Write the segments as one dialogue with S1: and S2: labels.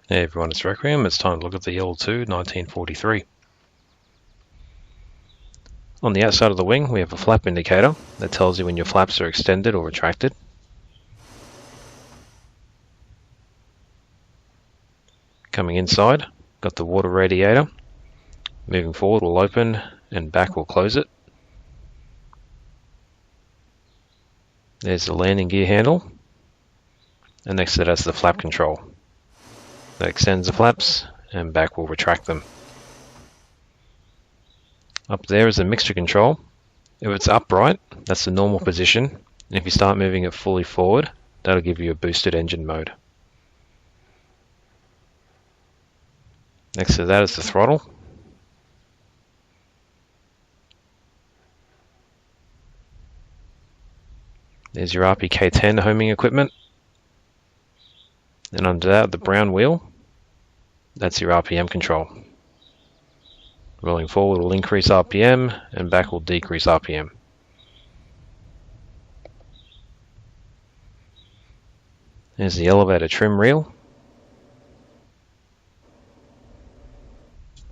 S1: Hey everyone, it's Requiem. It's time to look at the IL-2 1943. On the outside of the wing, we have a flap indicator that tells you when your flaps are extended or retracted. Coming inside, got the water radiator. Moving forward will open and back will close it. There's the landing gear handle, and next to that's the flap control. That extends the flaps and back will retract them. Up there is the mixture control. If it's upright, that's the normal position, and if you start moving it fully forward, that'll give you a boosted engine mode. Next to that is the throttle. There's your RPK10 homing equipment, and under that, the brown wheel, that's your RPM control. Rolling forward will increase RPM and back will decrease RPM. There's the elevator trim reel.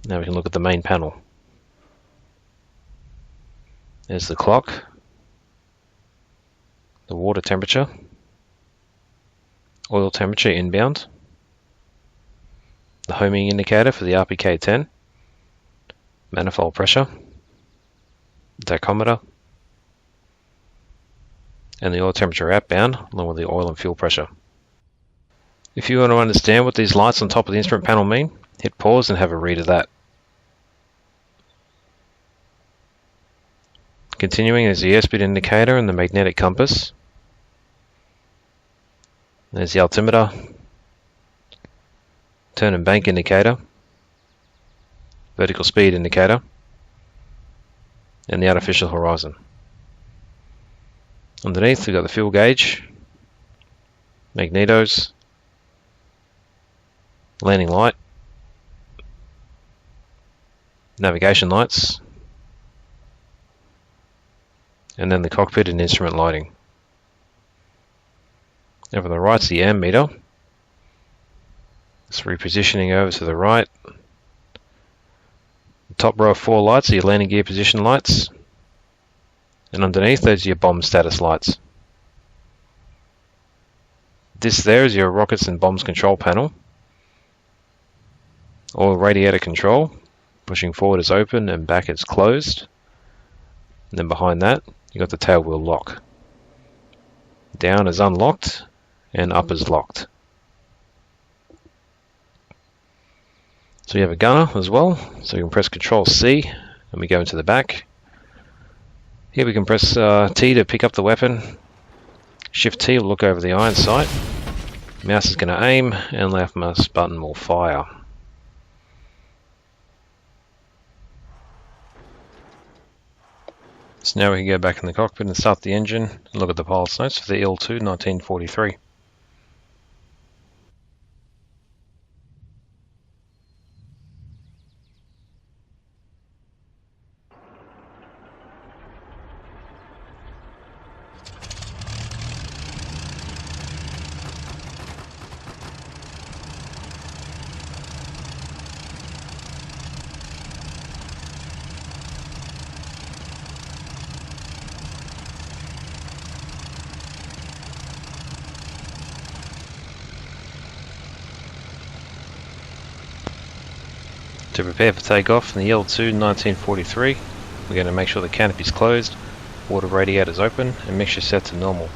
S1: Now we can look at the main panel. There's the clock, the water temperature, oil temperature inbound, the homing indicator for the RPK10, manifold pressure, tachometer, and the oil temperature outbound, along with the oil and fuel pressure. If you want to understand what these lights on top of the instrument panel mean, hit pause and have a read of that. Continuing is the airspeed indicator and the magnetic compass. There's the altimeter, turn and bank indicator, vertical speed indicator, and the artificial horizon. Underneath we've got the fuel gauge, magnetos, landing light, navigation lights, and then the cockpit and instrument lighting. Over on the right's the ammeter. It's repositioning over to the right. The top row of 4 lights are your landing gear position lights, and underneath those are your bomb status lights. This there is your rockets and bombs control panel. Oil radiator control. Pushing forward is open and back is closed. And then behind that you got the tail wheel lock. Down is unlocked and up is locked. So you have a gunner as well, so you can press Control C and we go into the back. Here we can press T to pick up the weapon. Shift T will look over the iron sight. Mouse is going to aim and left mouse button will fire. So now we can go back in the cockpit and start the engine and look at the pilot's notes for the IL-2 1943. To prepare for takeoff in the IL-2 1943, we're going to make sure the canopy is closed, water radiator is open, and mixture set to normal.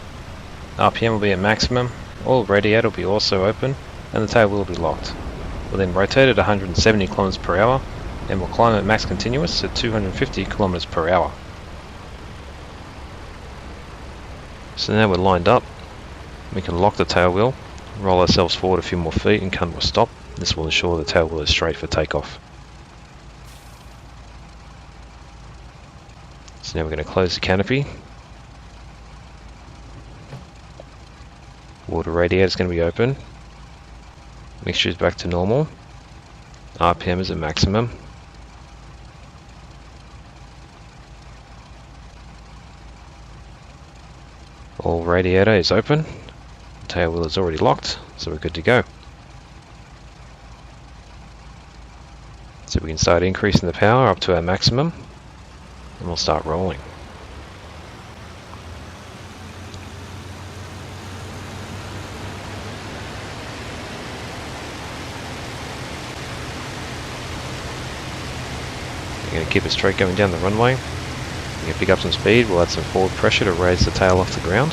S1: RPM will be at maximum, oil radiator will be also open, and the tail will be locked. We'll then rotate at 170 km per hour, and we'll climb at max continuous at 250 km per hour. So now we're lined up, we can lock the tail wheel, roll ourselves forward a few more feet and come to a stop. This will ensure the tail wheel is straight for takeoff. So now we're going to close the canopy. Water radiator is going to be open. Mixture is back to normal. RPM is at maximum. All radiator is open. The tail wheel is already locked, so we're good to go. So we can start increasing the power up to our maximum, and we'll start rolling. We're going to keep it straight going down the runway. We're going to pick up some speed, we'll add some forward pressure to raise the tail off the ground.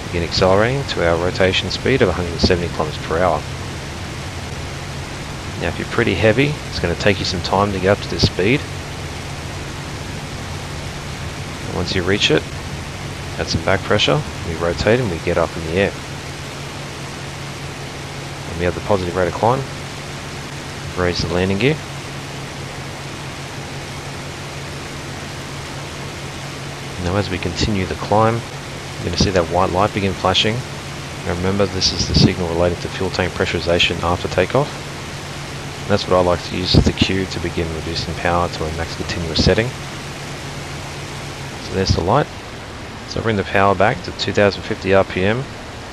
S1: Begin accelerating to our rotation speed of 170 km per hour. Now if you're pretty heavy, it's going to take you some time to get up to this speed. And once you reach it, add some back pressure, we rotate and we get up in the air. And we have the positive rate of climb. Raise the landing gear. Now as we continue the climb, you're going to see that white light begin flashing. Now remember, this is the signal relating to fuel tank pressurization after takeoff. And that's what I like to use as the cue to begin reducing power to a max continuous setting. So there's the light. So I bring the power back to 2050 RPM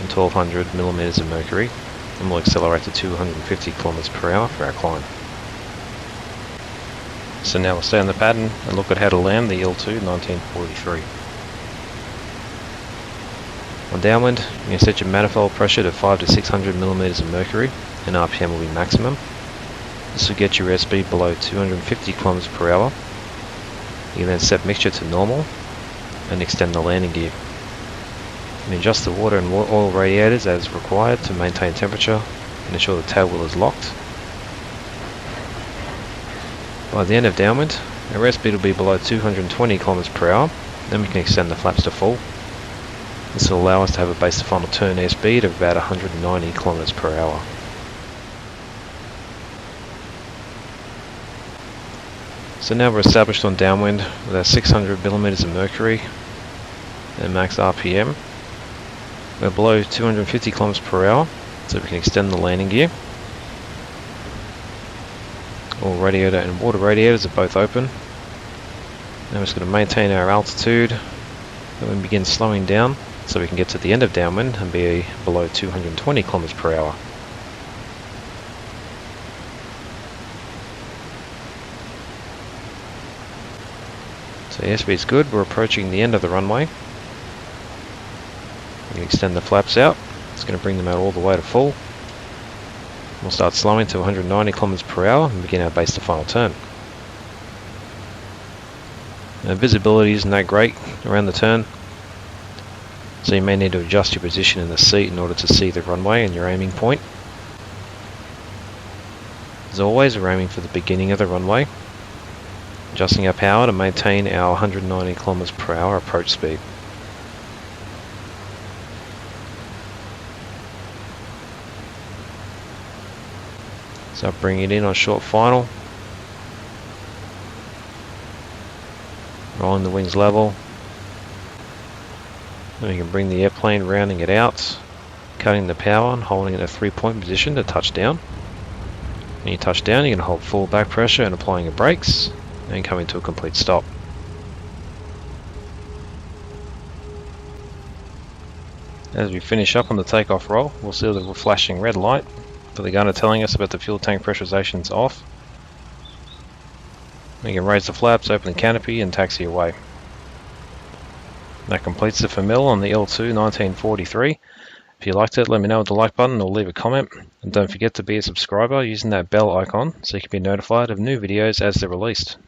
S1: and 1200 millimeters of mercury, and we'll accelerate to 250 kilometers per hour for our climb. So now we'll stay on the pattern and look at how to land the IL-2 1943. On downwind, you can set your manifold pressure to 500 to 600 millimeters of mercury, and RPM will be maximum. This will get your airspeed below 250 kilometers per hour. You can then set mixture to normal and extend the landing gear. You can adjust the water and oil radiators as required to maintain temperature and ensure the tail wheel is locked. By the end of downwind, our airspeed will be below 220 km per hour, then we can extend the flaps to full. This will allow us to have a base to final turn airspeed of about 190 km per hour. So now we're established on downwind with our 600 millimeters of mercury and max RPM. We're below 250 km per hour, so we can extend the landing gear. All radiator and water radiators are both open. Now we're just going to maintain our altitude and then begin slowing down so we can get to the end of downwind and be below 220 km per hour. So the airspeed's good, we're approaching the end of the runway. We can extend the flaps out, it's going to bring them out all the way to full. We'll start slowing to 190 km per hour and begin our base to final turn. Now, visibility isn't that great around the turn, so you may need to adjust your position in the seat in order to see the runway and your aiming point. As always, we're aiming for the beginning of the runway, adjusting our power to maintain our 190 km per hour approach speed. So bring it in on short final, rolling the wings level, then we can bring the airplane rounding it out, cutting the power and holding it in a 3-point position to touch down. When you touch down, you're going to hold full back pressure and applying your brakes, and coming to a complete stop. As we finish up on the takeoff roll, we'll see the flashing red light for the gunner telling us about the fuel tank pressurization is off. We can raise the flaps, open the canopy and taxi away. That completes the FML on the IL-2 1943. If you liked it, let me know with the like button or leave a comment, and don't forget to be a subscriber using that bell icon so you can be notified of new videos as they're released.